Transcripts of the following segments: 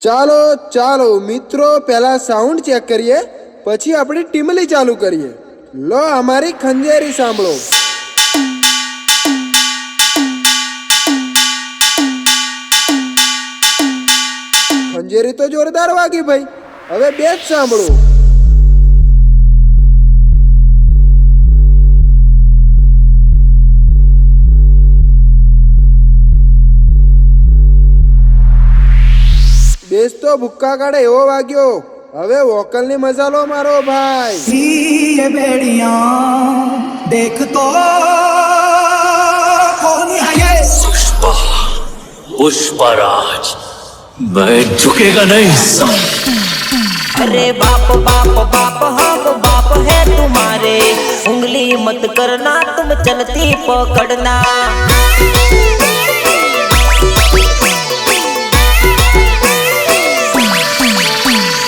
ચાલો ચાલો મિત્રો, પહેલા સાઉન્ડ ચેક કરીએ, પછી આપણી ટીમલી ચાલુ કરીએ. લો અમારી ખંજેરી સાંભળો. ખંજેરી તો જોરદાર વાગી ભાઈ. હવે બેચ સાંભળો. બેસ તો ભુક્કા કાઢે એવો વાગ્યો. હવે વોકલની મજા લો મારો ભાઈ. ये बेड़ियां देख तो कौन है ये? पुष्पराज, मैं झुकेगा नहीं. अरे बाप बाप बाप हम बाप है तुम्हारे, उंगली मत करना तुम चलती पकड़ना.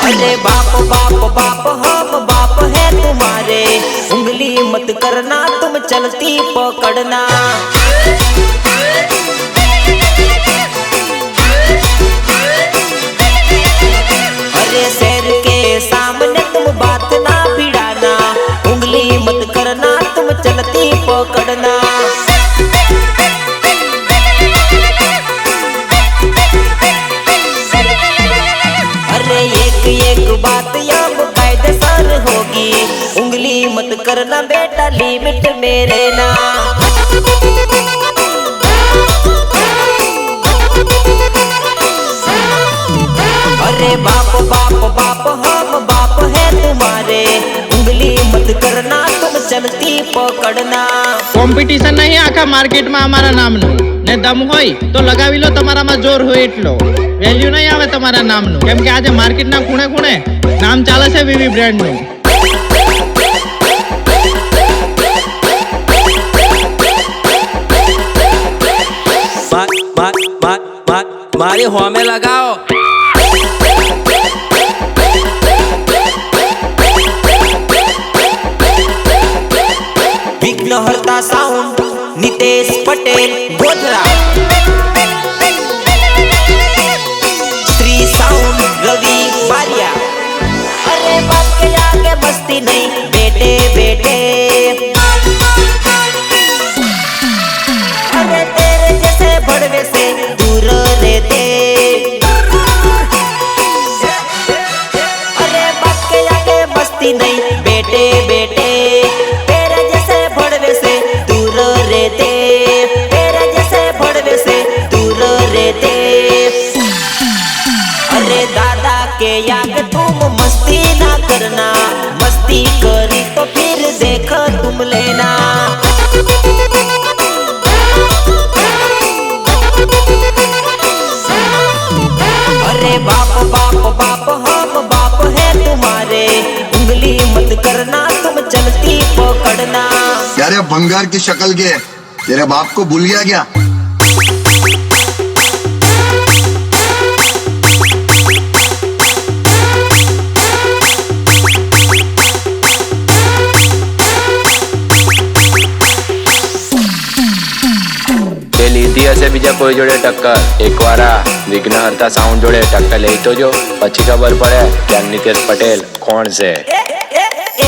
अरे बाप बाप बाप हम बाप है तुम्हारे, उंगली मत करना तुम चलती पकड़ना. अरे शेर के सामने तुम बात ना भिड़ाना, उंगली मत करना तुम चलती पकड़ना. अरे एक एक बात अब कायदेसर होगी, उंगली मत करना बेटा लिमिट में रहना. अरे बाप बाप बाप हम बाप है तुम्हारे, उंगली मत करना तुम चलती पकड़ना. કોમ્પિટિશન નહીં આખા માર્કેટમાં અમારા નામનું. ને દમ હોય તો લગાવી લો, તમારામાં જોર હોય એટલો. વેલ્યુ નહીં આવે તમારા નામનું, કેમ કે આજે માર્કેટના ખૂણે ખૂણે નામ ચાલે છે વિવી બ્રાન્ડનું. મારી હોમે લગાવો. વિઘ્નહર્તા સાઉન્ડ નિતેશ પટેલ ગોધરા. श्री साउंड रवि बारिया. अरे बाप के आगे बस्ती नहीं बेटे बेटे, अरे तेरे जैसे भड़वे से दूर रहते. अरे बाप के आगे बस्ती नहीं बेटे बेटे, तेरे जैसे भड़वे से दूर रहते. तेरे जैसे भड़वे से दूर रहते. अरे दादा के आगे तुम मस्ती ना करना, मस्ती करी तो फिर देख तुम लेना. अरे बाप बाप बाप हम बाप है तुम्हारे, उंगली मत करना तुम चलती पकड़ना. यार भंगार की शक्ल के तेरे बाप को भूल गया क्या? લીધી હશે બીજા કોઈ જોડે ટક્કર, એકવાર આ વિઘ્નહર્તા સાઉન્ડ જોડે ટક્કર લઈ તો જો, પછી ખબર પડે કે નિતેશ પટેલ કોણ છે.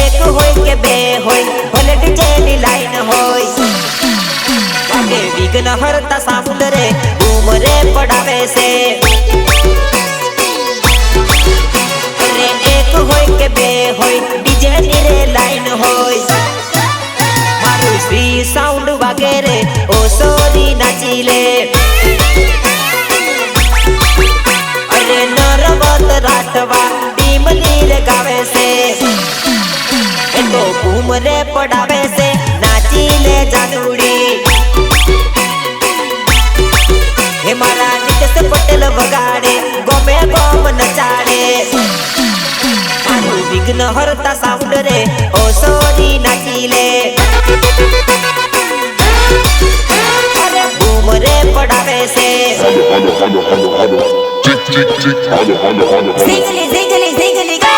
એક હોય કે બે હોય, ભલે ડીજેની લાઈન હોય, અને વિઘ્નહર્તા સાઉન્ડ રે ઉમરે પડાવે છે. અરે એક હોય કે બે હોય, ડીજેની રે લાઈન હોય, મારું શ્રી સાઉન્ડ વગેરે ઓ સોરી નાચી લે. અરે નરવત રાઠવા ટીમલી રે ગાવે છે, એ તો ઘૂમરે પડાવે છે, નાચી લે જાદુડી. હે મારા નિતેશ પટેલ વગાડે, ગમે ગમ નચાડે, મારું વિઘ્નહર્તા સાઉન્ડ રે ઓ સોરી નાચી લે. અરે ઘૂમરે પડાવે છે. ઝીંગલી ઝીંગલી ઝીંગલી ગો.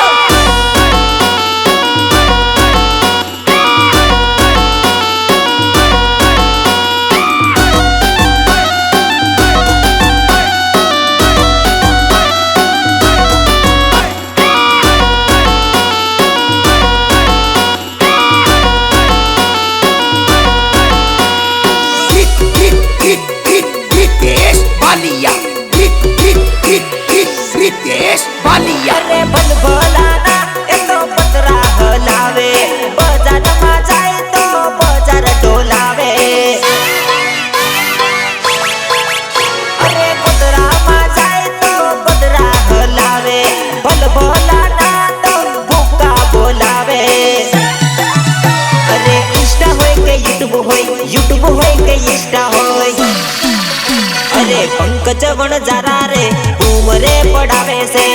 रितेश बालिया અરે ભલભલાના એ તો પતરા હલાવે બજારમાં જાય તો બજાર ડોલાવે અરે પતરામાં જાય તો પતરા હલાવે ભલભલાના તો ભૂકા બોલાવે અરે ઇન્સ્ટા હોય કે યુટ્યુબ હોય કે ઇન્સ્ટા હોય અરે પંકજ વણજારા રે ઉમરે પડાવે છે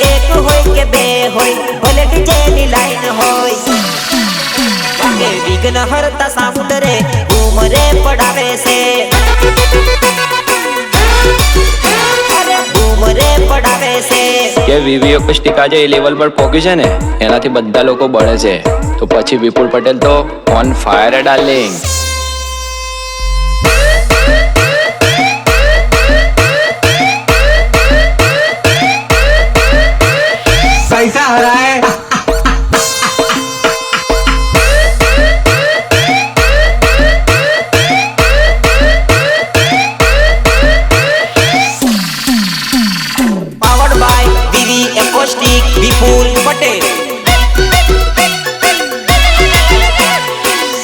એક હોય કે બે હોય ભલે ડીજેની લાઈન હોય વાગે વિઘ્ન હરતા સાઉન્ડ રે ઉમરે પડાવે છે અરે ઉમરે પડાવે છે કે વીવી એકોસ્ટિક આજે એ લેવલ પર પહોંચ્યું છે ને એનાથી બધા લોકો બળે છે તો પછી વિપુલ પટેલ તો ઓન ફાયર હે ડાર્લિંગ कैसा हो रहा है પાવર્ડ બાય વીવી એકોસ્ટિક વિપુલ પટેલ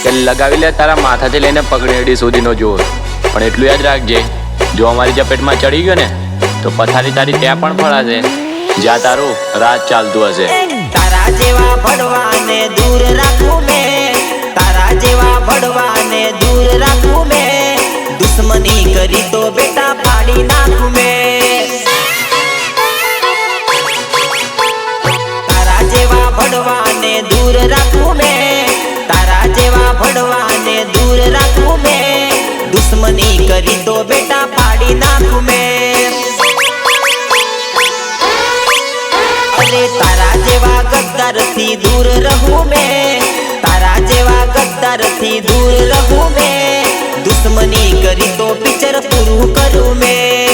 કે લગાવી લે તારા માથાથી લઈને પગડેડી સુધીનો જોર પણ એટલું યાદ રાખજે જો અમારી ઝપેટમાં ચડી ગયો ને તો પથારી તારી ત્યાં પણ ફળાશે જ્યાં તારું રાત ચાલતું હશે તારા જેવા ભડવાને દૂર રાખું મેં તારા જેવા ભડવાને દૂર રાખું મેં દુશ્મની કરી તો બેટા પાડી નાખું મેં તારા જેવા ભડવાને દૂર રાખું મેં તારા જેવા ભડવાને દૂર રાખું મેં દુશ્મની કરી તો બેટા પાડી નાખું મેં અરે તારા જેવા ગદ્દારથી દૂર રહું મેં તારા જેવા ગદ્દારથી દૂર રહું મેં દુશ્મની કરી તો પિક્ચર પૂરું કરું મેં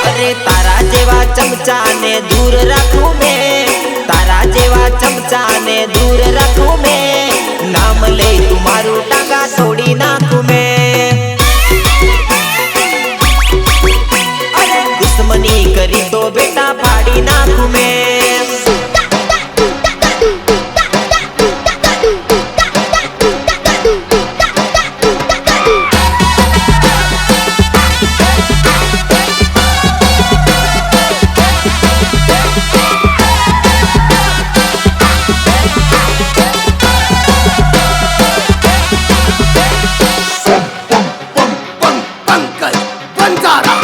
અરે તારા જેવા ચમચાને દૂર રાખું મેં તારા જેવા ચમચાને દૂર રાખું મેં નામ લઈ તું મારું ટાંગા તોડી નાખું મેં દુશ્મની કરી તો બેટા પાડી નાખું મેં पंकज बंजारा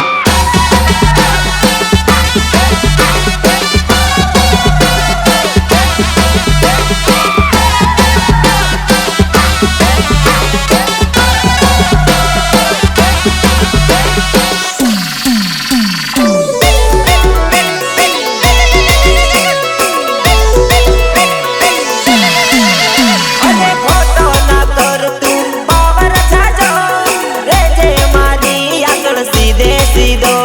અરે ખોટો ના કર તું પાવર જાજો રેજે મારી આગળ સીધે સીધો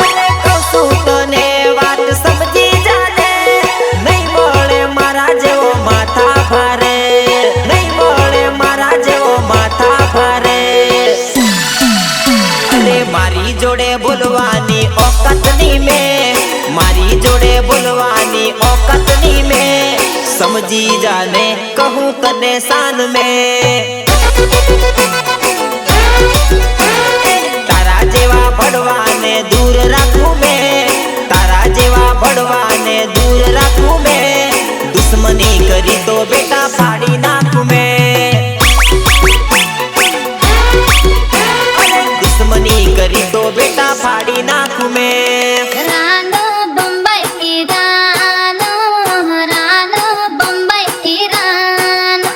અરે કહું તને વાત સમજી જાને નહીં મળે મારા જેવો માથા ભારે નહીં મળે મારા જેવો માથા ભારે અરે મારી જોડે બોલવાની ઓકાતની મેં મારી જોડે બોલવાની ઓકાતની મેં સમજી જાને કહું તને શાન મેં તારા જેવા ભડવાને દૂર રાખું મેં તારા જેવા ભડવાને દૂર રાખું મેં દુશ્મની કરી તો બેટા પાડી નાખું મેં દુશ્મની કરી તો બેટા ફાડી નાખું મેં રાનો બંબઈ રાનો રાનો બંબઈ રાનો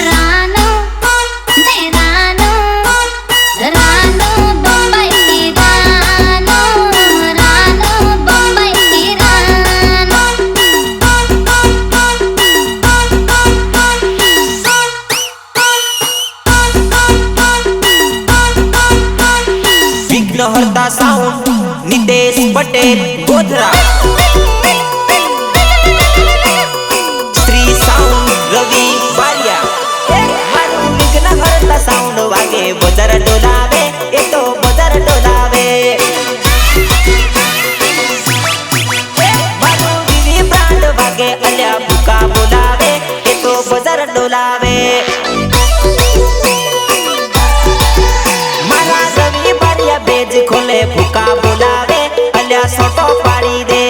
રાનો ને રાનો રાનો બંબઈ વિઘ્નહર્તા સાઉન્ડ નિતેશ પટેલ ગોધરા શ્રી સાઉન્ડ રવિ બારિયા મારું વિઘ્નહર્તા સાઉન્ડ વાગે બજાર ડોલાવે એ તો બજાર ડોલાવે મારું વિવી બ્રાન્ડ વાગે અલ્યા ભૂકા બોલાવે એ તો બજાર ડોલાવે બેજ ખોલે ભૂકા બોલાવે અલ્યા સોટો પાડી દે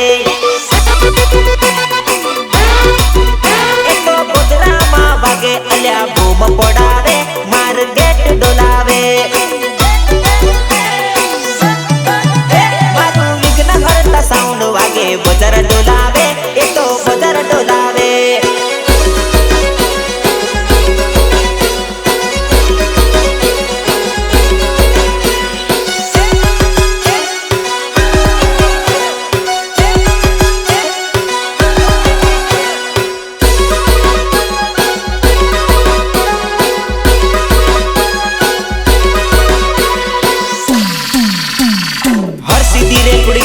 એ તો ગોધરામાં વાગે અલ્યા બૂમ પડાવે માર ગેટ ડોલાવે મારું વિઘ્નહર્તા સાઉન્ડ વાગે બજાર ડોલાવે એ તો બજાર ડોલાવે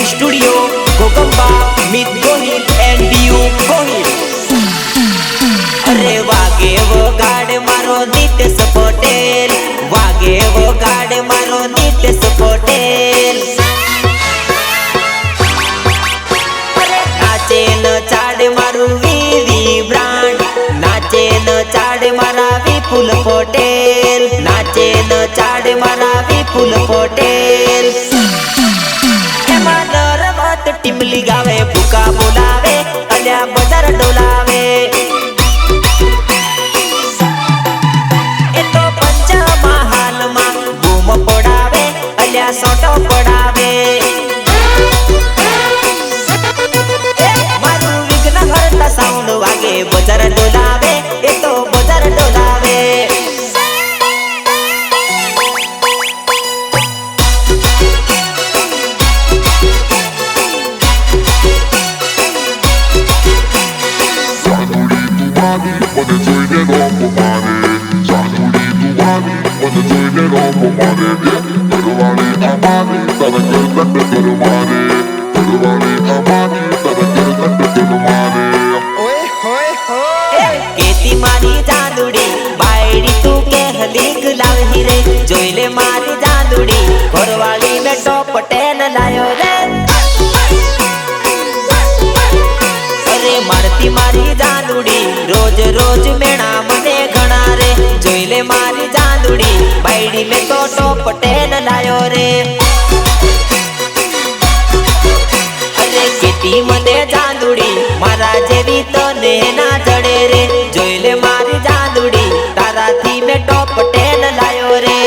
स्टूडियो गोगंबा मित गोहिल एंड डीयू गोहिल अरे वागे वो गाड मारो नितेश पटेल वागे वो गाड मारो नितेश पटेल अरे नाचे न चाड मारू वीवी ब्रांड नाचे न चाड मारा विपुल पटेल नाचे न चाड मारा विपुल पटेल टिमली गावे भूका बोलावे अल्या बजार डोलावे ए तो पंचमहाल मा बूम पडावे अल्या सोटो पडावे मारू विघ्नहर्ता साउंड वागे बजार डोलावे ए तो बजार डोलावे केती मारी जादुड़ी बायड़ी तू के हलीक लावही रे जोइले मारी जादुड़ी घरवाली में टॉप टेन लायो रे अरे मारती मारी जादुड़ी रोज रोज मेणा मने घणा रे जोइले मारी जादुड़ी बायड़ी में तो टॉप टेन लायो रे अरे केती मने जादुड़ी मारा जेवी तो ने ना जड़े रे जोइले मारी जादुड़ी तारा थी में टॉप टेन लायो रे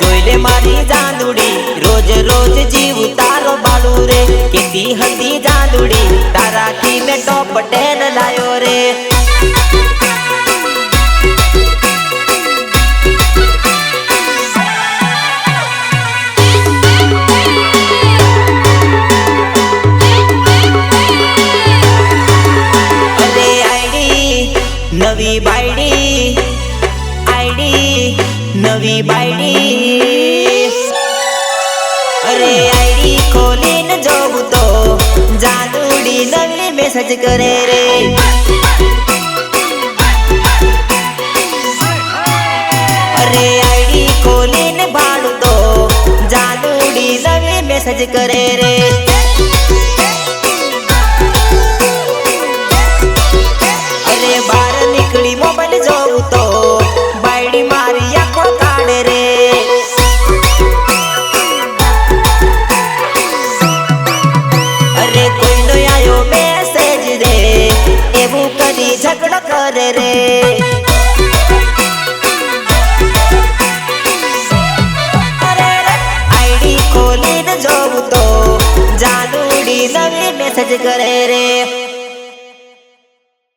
जोइले मारी जादुड़ी रोज रोज जीव तारो बालू रे केती हंदी जादुड़ी तारा थी में टॉप टेन लायो रे नवी बायडी अरे आईडी खोलीन जोऊ तो जादुड़ी नवी मैसेज करे रे अरे आईडी खोलीन भाड़ू तो जादुड़ी नवी मैसेज करे रे अरे बार निकली मोबाइल जोऊ तो बायडी मारी आंखों काढ़े रे अरे कोई नो आयो मैसेज रे एवं कदी झगड़ा करे रे अरे आईडी खोली न जोऊ तो जादुड़ी नवी मैसेज करे